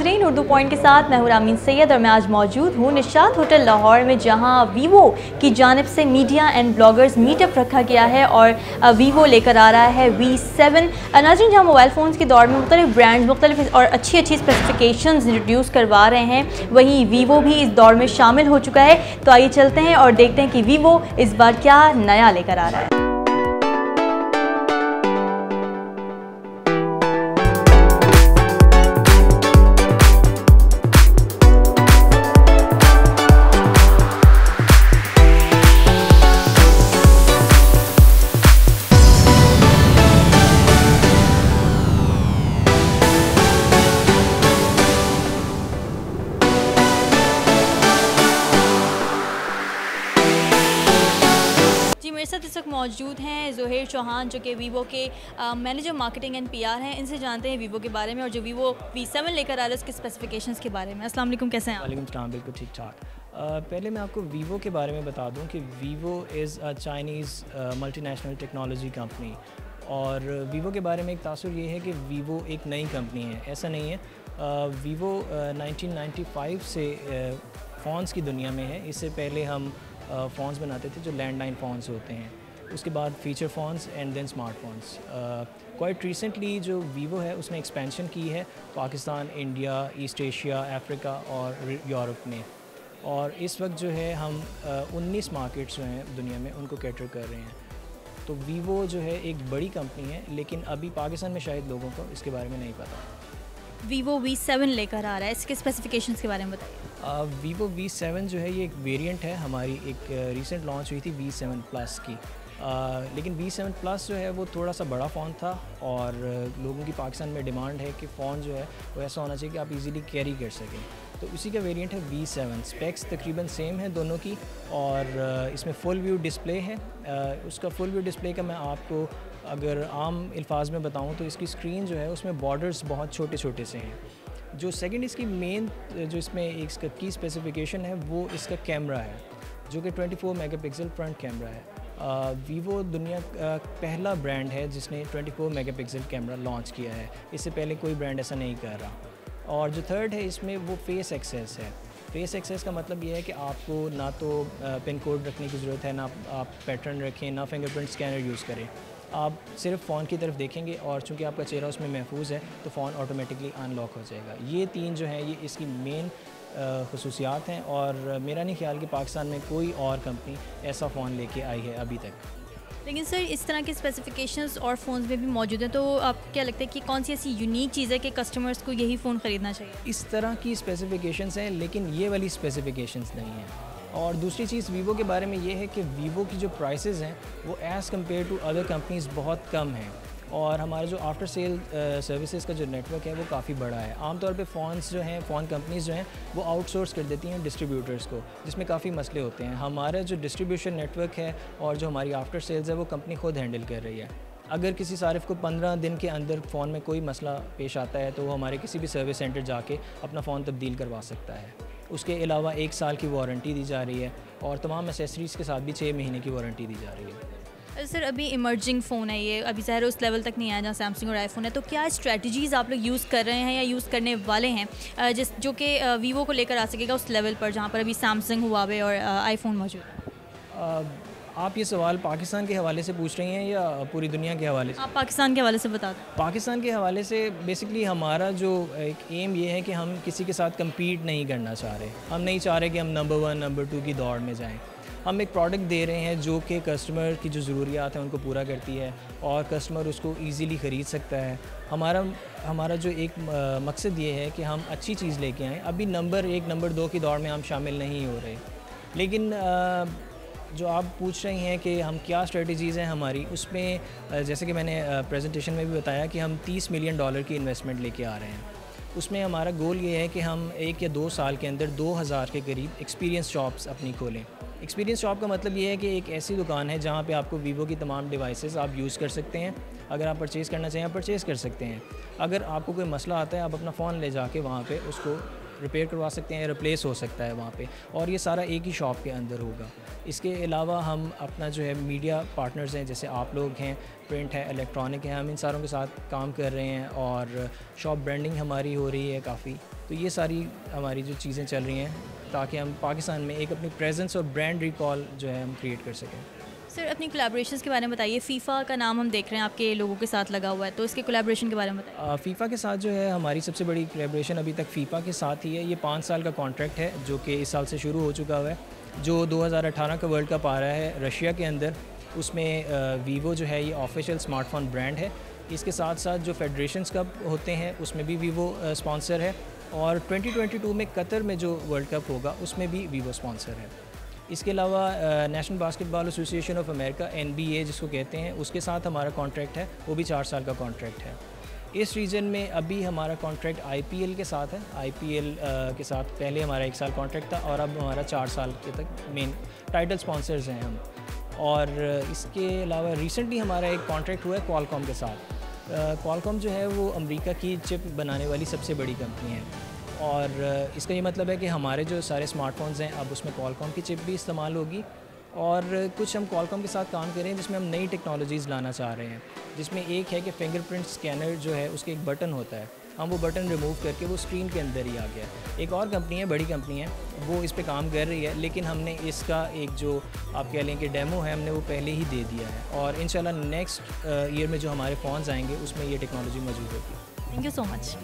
नाजरीन, उर्दू पॉइंट के साथ मैं हूं रामीन सैयद और मैं आज मौजूद हूं निशात होटल लाहौर में, जहां वीवो की जानिब से मीडिया एंड ब्लॉगर्स मीटअप रखा गया है और वीवो लेकर आ रहा है V7। नाजरीन, जहां मोबाइल फ़ोन्स के दौर में मुख्तलिफ ब्रांड्स मुख्तलिफ और अच्छी अच्छी स्पेसिफिकेशंस इंट्रोड्यूस करवा रहे हैं, वहीं वीवो भी इस दौर में शामिल हो चुका है। तो आइए चलते हैं और देखते हैं कि वीवो इस बार क्या नया लेकर आ रहा है। मेरे साथ इस वक्त मौजूद हैं ज़ोहैर चौहान, जो कि वीवो के मैनेजर मार्केटिंग एंड PR हैं। इनसे जानते हैं वीवो के बारे में और जो वीवो V7 लेकर आ रहा है उसके स्पेसिफिकेशंस के बारे में। अस्सलाम वालेकुम, कैसे हैं आप? वालेकुम सलाम, बिल्कुल ठीक ठाक। पहले मैं आपको वीवो के बारे में बता दूं कि Vivo is a Chinese multinational technology company. और वीवो के बारे में एक तासुर ये है कि वीवो एक नई कंपनी है, ऐसा नहीं है। वीवो 1995 से फ़ोन्स की दुनिया में है। इससे पहले हम फ़ोन्स बनाते थे जो लैंडलाइन फ़ोन्स होते हैं, उसके बाद feature phones and then smartphones. Quite recently जो वीवो है उसने एक्सपेंशन की है Pakistan, India, East Asia, Africa और यूरोप में। और इस वक्त जो है हम 19 मार्केट्स जो हैं दुनिया में उनको कैटर कर रहे हैं। तो वीवो जो है एक बड़ी कंपनी है, लेकिन अभी पाकिस्तान में शायद लोगों को इसके बारे में नहीं पता। वीवो V7 लेकर आ रहा है, इसके स्पेसिफिकेशंस के बारे में बताइए। वीवो V7 जो है ये एक वेरिएंट है, हमारी एक रीसेंट लॉन्च हुई थी V7 प्लस की। लेकिन V7 प्लस जो है वो थोड़ा सा बड़ा फ़ोन था और लोगों की पाकिस्तान में डिमांड है कि फ़ोन जो है वो ऐसा होना चाहिए कि आप इजीली कैरी कर सकें। तो उसी का वेरिएंट है V7। स्पेक्स तकरीबन सेम है दोनों की और इसमें फुल व्यू डिस्प्ले है। उसका फुल व्यू डिस्प्ले का मैं आपको अगर आम अल्फाज में बताऊं तो इसकी स्क्रीन जो है उसमें बॉर्डर्स बहुत छोटे छोटे से हैं। जो सेकंड इसकी मेन जो इसमें इसका की स्पेसिफिकेशन है वो इसका कैमरा है, जो कि 24 मेगापिक्सल फ्रंट कैमरा है। वीवो दुनिया का पहला ब्रांड है जिसने 24 मेगापिक्सल कैमरा लॉन्च किया है, इससे पहले कोई ब्रांड ऐसा नहीं कर रहा। और जो थर्ड है इसमें वो फेस एक्सेस है। फेस एक्सेस का मतलब ये है कि आपको ना तो पिन कोड रखने की ज़रूरत है, ना आप पैटर्न रखें, ना फिंगरप्रिंट स्कैनर यूज़ करें। आप सिर्फ फ़ोन की तरफ देखेंगे और चूँकि आपका चेहरा उसमें महफूज है तो फ़ोन ऑटोमेटिकली अनलॉक हो जाएगा। ये तीन जो हैं ये इसकी मेन खसूसियात हैं और मेरा नहीं ख्याल कि पाकिस्तान में कोई और कंपनी ऐसा फ़ोन लेके आई है अभी तक। लेकिन सर, इस तरह के स्पेसिफिकेशंस और फ़ोन्स में भी मौजूद हैं, तो आपको क्या लगता है कि कौन सी ऐसी यूनिक चीज़ है कि कस्टमर्स को यही फ़ोन ख़रीदना चाहिए? इस तरह की स्पेसिफिकेशंस हैं, लेकिन ये वाली स्पेसिफिकेशंस नहीं हैं। और दूसरी चीज़ वीवो के बारे में ये है कि वीवो की जो प्राइसेस हैं वो as compare to other companies बहुत कम हैं। और हमारा जो आफ्टर सेल सर्विसेज का जो नेटवर्क है वो काफ़ी बड़ा है। आमतौर पे फ़ोन्स जो हैं, फ़ोन कंपनीज़ जो हैं वो आउटसोर्स कर देती हैं डिस्ट्रीब्यूटर्स को, जिसमें काफ़ी मसले होते हैं। हमारा जो डिस्ट्रीब्यूशन नेटवर्क है और जो हमारी आफ्टर सेल्स है वो कंपनी ख़ुद हैंडल कर रही है। अगर किसी सारिफ को 15 दिन के अंदर फ़ोन में कोई मसला पेश आता है तो वो हमारे किसी भी सर्विस सेंटर जाके अपना फ़ोन तब्दील करवा सकता है। उसके अलावा 1 साल की वारंटी दी जा रही है और तमाम एसेसरीज़ के साथ भी 6 महीने की वारंटी दी जा रही है। सर, अभी इमर्जिंग फ़ोन है ये, अभी ज़ाहिर उस लेवल तक नहीं आया जहाँ सैमसंग और आईफोन है, तो क्या स्ट्रेटजीज़ आप लोग यूज़ कर रहे हैं या यूज़ करने वाले हैं जो कि वीवो को लेकर आ सकेगा उस लेवल पर जहाँ पर अभी सैमसंग, हुआवे और आईफोन मौजूद है? आप ये सवाल पाकिस्तान के हवाले से पूछ रही हैं या पूरी दुनिया के हवाले से? आप पाकिस्तान के हवाले से बता दें। पाकिस्तान के हवाले से बेसिकली हमारा जो एक एम ये है कि हम किसी के साथ कम्पीट नहीं करना चाह रहे। हम नहीं चाह रहे कि हम नंबर 1, नंबर 2 की दौड़ में जाएं। हम एक प्रोडक्ट दे रहे हैं जो कि कस्टमर की जो ज़रूरियात हैं उनको पूरा करती है और कस्टमर उसको ईज़िली ख़रीद सकता है। हमारा जो एक मकसद ये है कि हम अच्छी चीज़ लेके आएँ। अभी नंबर 1, नंबर 2 की दौड़ में हम शामिल नहीं हो रहे। लेकिन जो आप पूछ रही हैं कि हम क्या स्ट्रेटजीज़ हैं हमारी, उसमें जैसे कि मैंने प्रेजेंटेशन में भी बताया कि हम $30 मिलियन की इन्वेस्टमेंट लेके आ रहे हैं। उसमें हमारा गोल ये है कि हम 1 या 2 साल के अंदर 2000 के करीब एक्सपीरियंस शॉप्स अपनी खोलें। एक्सपीरियंस शॉप का मतलब ये है कि एक ऐसी दुकान है जहाँ पे आपको वीवो की तमाम डिवाइसेस आप यूज़ कर सकते हैं। अगर आप परचेज़ करना चाहें आप परचेज़ कर सकते हैं। अगर आपको कोई मसला आता है आप अपना फ़ोन ले जाके वहाँ पे उसको रिपेयर करवा सकते हैं या रिप्लेस हो सकता है वहाँ पे, और ये सारा एक ही शॉप के अंदर होगा। इसके अलावा हम अपना जो है मीडिया पार्टनर्स हैं, जैसे आप लोग हैं, प्रिंट है, इलेक्ट्रॉनिक है, हम इन सारों के साथ काम कर रहे हैं और शॉप ब्रांडिंग हमारी हो रही है काफ़ी। तो ये सारी हमारी जो चीज़ें चल रही हैं ताकि हम पाकिस्तान में एक अपनी प्रेजेंस और ब्रांड रिकॉल जो है हम क्रिएट कर सकें। सर अपनी कोलैबोरेशंस के बारे में बताइए। फीफा का नाम हम देख रहे हैं आपके लोगों के साथ लगा हुआ है, तो इसके कोलैबोरेशन के बारे में बताइए। फ़ीफ़ा के साथ जो है हमारी सबसे बड़ी कोलैबोरेशन अभी तक फ़ीफ़ा के साथ ही है। ये 5 साल का कॉन्ट्रैक्ट है जो कि इस साल से शुरू हो चुका हुआ है। जो 2018 का वर्ल्ड कप आ रहा है रशिया के अंदर, उसमें वीवो जो है ये ऑफिशियल स्मार्टफोन ब्रांड है। इसके साथ साथ जो फेडरेशंस कप होते हैं उसमें भी वीवो स्पॉन्सर है, और 2022 में कतर में जो वर्ल्ड कप होगा उसमें भी वीवो स्पॉन्सर है। इसके अलावा national basketball association of America NBA जिसको कहते हैं, उसके साथ हमारा कॉन्ट्रैक्ट है, वो भी 4 साल का कॉन्ट्रैक्ट है। इस रीजन में अभी हमारा कॉन्ट्रैक्ट IPL के साथ है। IPL के साथ पहले हमारा 1 साल कॉन्ट्रैक्ट था और अब हमारा 4 साल के तक मेन टाइटल स्पॉन्सर्स हैं हम। और इसके अलावा रिसेंटली हमारा एक कॉन्ट्रैक्ट हुआ है क्वालकॉम के साथ। क्वालकॉम जो है वो अमेरिका की चिप बनाने वाली सबसे बड़ी कंपनी है, और इसका ये मतलब है कि हमारे जो सारे स्मार्टफोन्स हैं अब उसमें क्वालकॉम की चिप भी इस्तेमाल होगी। और कुछ हम क्वालकॉम के साथ काम करें जिसमें हम नई टेक्नोलॉजीज़ लाना चाह रहे हैं, जिसमें एक है कि फिंगरप्रिंट स्कैनर जो है उसके एक बटन होता है, हम वो बटन रिमूव करके वो स्क्रीन के अंदर ही आ गया। एक और कंपनी है, बड़ी कंपनी है, वो इस पे काम कर रही है, लेकिन हमने इसका एक जो आप कह लें कि डेमो है हमने वो पहले ही दे दिया है, और इंशाल्लाह नेक्स्ट ईयर में जो हमारे फ़ोन्स आएंगे उसमें ये टेक्नोलॉजी मौजूद होगी। Thank you so much.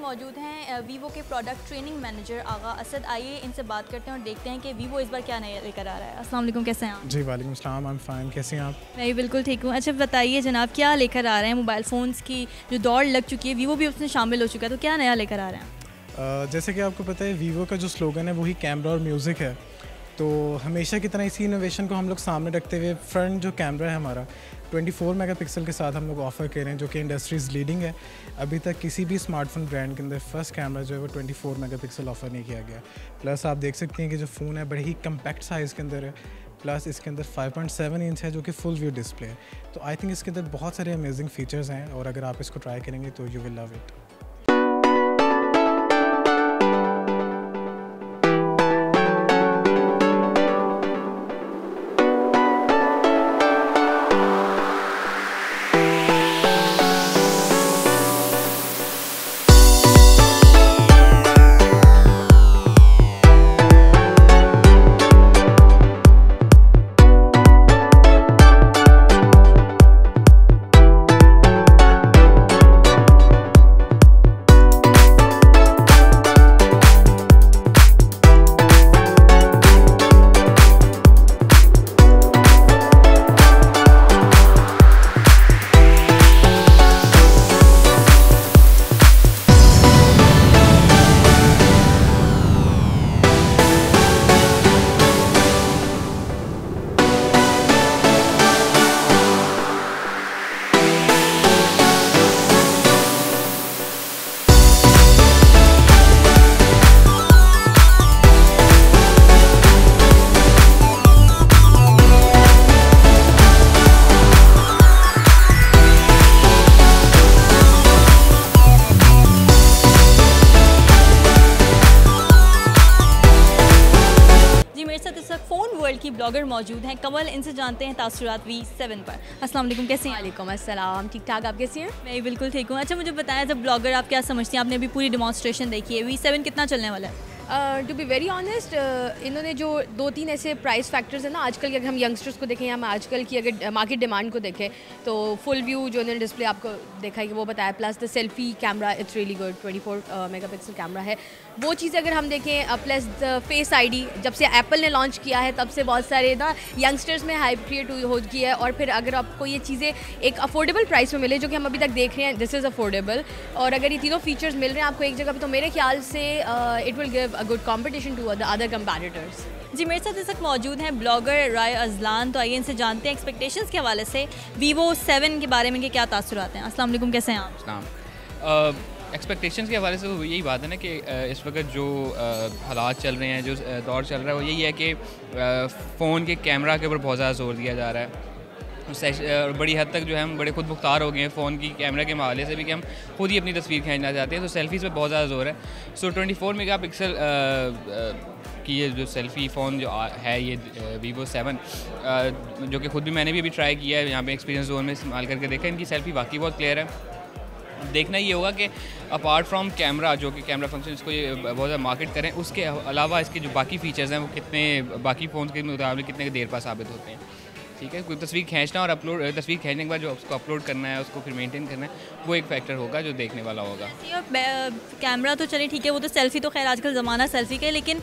मौजूद हैं वीवो के प्रोडक्ट ट्रेनिंग मैनेजर आगा असद। आइए इनसे बात करते हैं और देखते हैं कि वीवो इस बार क्या नया लेकर आ रहा है। अस्सलाम वालेकुम, कैसे हैं आप? जी वालेकुम अस्सलाम, आई एम फाइन। कैसे हैं आप? मैं भी बिल्कुल ठीक हूँ। अच्छा बताइए जनाब, क्या लेकर आ रहे हैं? मोबाइल फ़ोन्स की जो दौड़ लग चुकी है, वीवो भी उसमें शामिल हो चुका है, तो क्या नया लेकर आ रहे हैं? जैसे कि आपको पता है वीवो का जो स्लोगन है वही कैमरा और म्यूज़िक है, तो हमेशा की तरह इसी इनोवेशन को हम लोग सामने रखते हुए फ्रंट जो कैमरा है हमारा 24 मेगापिक्सल के साथ हम लोग ऑफ़र कर रहे हैं, जो कि इंडस्ट्रीज़ लीडिंग है। अभी तक किसी भी स्मार्टफोन ब्रांड के अंदर फर्स्ट कैमरा जो है वो 24 मेगापिक्सल ऑफ़र नहीं किया गया। प्लस आप देख सकते हैं कि जो फ़ोन है बड़े ही कम्पैक्ट साइज़ के अंदर है, प्लस इसके अंदर 5.7 इंच है जो कि फुल व्यू डिस्प्ले है। तो आई थिंक इसके अंदर बहुत सारे अमेजिंग फ़ीचर्स हैं, और अगर आप इसको ट्राई करेंगे तो यू विल लव इट। की ब्लॉगर मौजूद हैं कमल, इनसे जानते हैं तासुरात V7 पर। अस्सलाम वालेकुम, कैसे हैं? वालेकुम अस्सलाम, ठीक ठाक, आप कैसी हैं? मैं भी बिल्कुल ठीक हूँ। अच्छा मुझे बताएं, जब ब्लॉगर आप क्या समझती हैं? आपने अभी पूरी डिमॉन्स्ट्रेशन देखी है, V7 कितना चलने वाला है? टू बी वेरी ऑनेस्ट, इन्होंने जो 2-3 ऐसे प्राइस फैक्टर्स हैं ना आजकल के, अगर हम यंगस्टर्स को देखें या हम आजकल की अगर मार्केट डिमांड को देखें, तो फुल व्यू जो इन्होंने डिस्प्ले आपको देखा है कि वो बताया, plus the selfie camera it's really good, 24 megapixel camera है, वो चीज़ें अगर हम देखें, प्लस द फेस आईडी जब से एप्पल ने लॉन्च किया है तब से बहुत सारे ना यंगस्टर्स में हाइप क्रिएट हो गई है। और फिर अगर आपको ये चीज़ें एक अफोर्डेबल प्राइस में मिले, जो कि हम अभी तक देख रहे हैं, दिस इज़ अफोर्डेबल, और अगर ये तीनों फीचर्स मिल रहे हैं आपको एक जगह पे, तो मेरे ख्याल से it will give a good competition to the other competitors. जी, मेरे साथ इस वक्त मौजूद हैं ब्लॉगर राय अजलान। तो आइए इनसे जानते हैं एक्सपेक्टेशंस के हवाले से Vivo 7 के बारे में कि क्या तासुरात हैं। अस्सलाम वालेकुम, कैसे हैं आप? एक्सपेक्टेशंस के हवाले से तो यही बात है ना कि इस वक्त जो हालात चल रहे हैं, जो दौर चल रहा है, वो यही है कि फ़ोन के कैमरा के ऊपर बहुत ज़्यादा जोर दिया जा रहा है। बड़ी हद तक जो है हम बड़े खुद मुख्तार हो गए हैं फ़ोन की कैमरा के हवाले से भी, कि हम खुद ही अपनी तस्वीर खींचना चाहते हैं, तो सेल्फ़ीज़ पे बहुत ज़्यादा जोर है। सो 24 मेगापिक्सल की ये जो सेल्फ़ी फ़ोन जो है, ये Vivo 7, जो कि ख़ुद भी मैंने भी अभी ट्राई किया है, यहाँ पे एक्सपीरियंस जोन में इस्तेमाल करके देखा, इनकी सेल्फ़ी वाकई बहुत क्लियर है। देखना ये होगा कि अपार्ट फ्रॉम कैमरा, जो कि कैमरा फंक्शन इसको ये बहुत ज़्यादा मार्केट करें, उसके अलावा इसके जो बाकी फ़ीचर्स हैं वो कितने बाकी फ़ोन के मुकाबले कितने देर पास साबित होते हैं। ठीक है, कोई तस्वीर खींचना और तस्वीर खींचने के बाद जो उसको अपलोड करना है, उसको फिर मेंटेन करना है, वो एक फैक्टर होगा जो देखने वाला होगा। कैमरा तो चले ठीक है, वो तो सेल्फ़ी तो खैर आजकल ज़माना सेल्फ़ी का है, लेकिन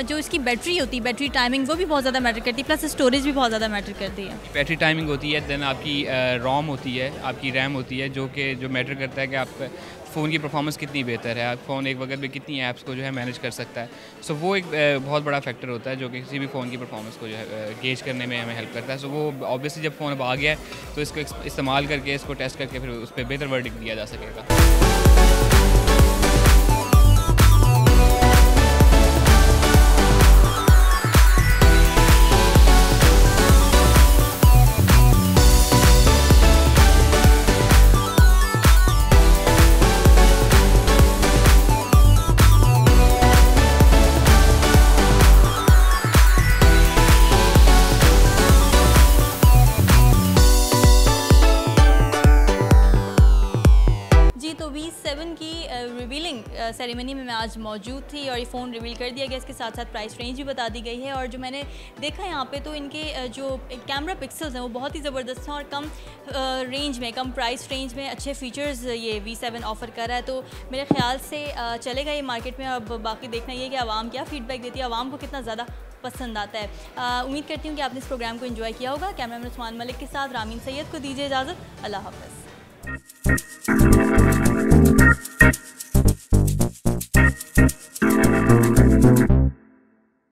जो इसकी बैटरी होती है, बैटरी टाइमिंग, वो भी बहुत ज़्यादा मैटर करती है, प्लस स्टोरेज भी बहुत ज़्यादा मैटर करती है। बैटरी टाइमिंग होती है, देन आपकी रोम होती है, आपकी रैम होती है, जो मैटर करता है कि आप फ़ोन की परफॉर्मेंस कितनी बेहतर है, फ़ोन एक वक्त में कितनी ऐप्स को जो है मैनेज कर सकता है। सो वो एक बहुत बड़ा फैक्टर होता है जो कि किसी भी फ़ोन की परफॉर्मेंस को जो है गेज करने में हमें हेल्प करता है। सो वो ऑब्वियसली जब फ़ोन अब आ गया है तो इसको इस्तेमाल करके, इसको टेस्ट करके फिर उस पर बेहतर वर्डिक्ट दिया जा सकेगा। V7 की रिवीलिंग सेरेमनी में मैं आज मौजूद थी और ये फ़ोन रिवील कर दिया गया, इसके साथ साथ प्राइस रेंज भी बता दी गई है। और जो मैंने देखा यहाँ पे, तो इनके जो कैमरा पिक्सल्स हैं वो बहुत ही ज़बरदस्त हैं और कम रेंज में, कम प्राइस रेंज में अच्छे फ़ीचर्स ये V7 ऑफ़र कर रहा है। तो मेरे ख्याल से चलेगा ये मार्केट में। अब बाकी देखना ये कि आवाम क्या फ़ीडबैक देती है, आवाम को कितना ज़्यादा पसंद आता है। उम्मीद करती हूँ कि आपने इस प्रोग्राम को एंजॉय किया होगा। कैमरामैन उस्मान मलिक के साथ रामीन सैयद को दीजिए इजाज़त। अल्लाह हाफ़िज़।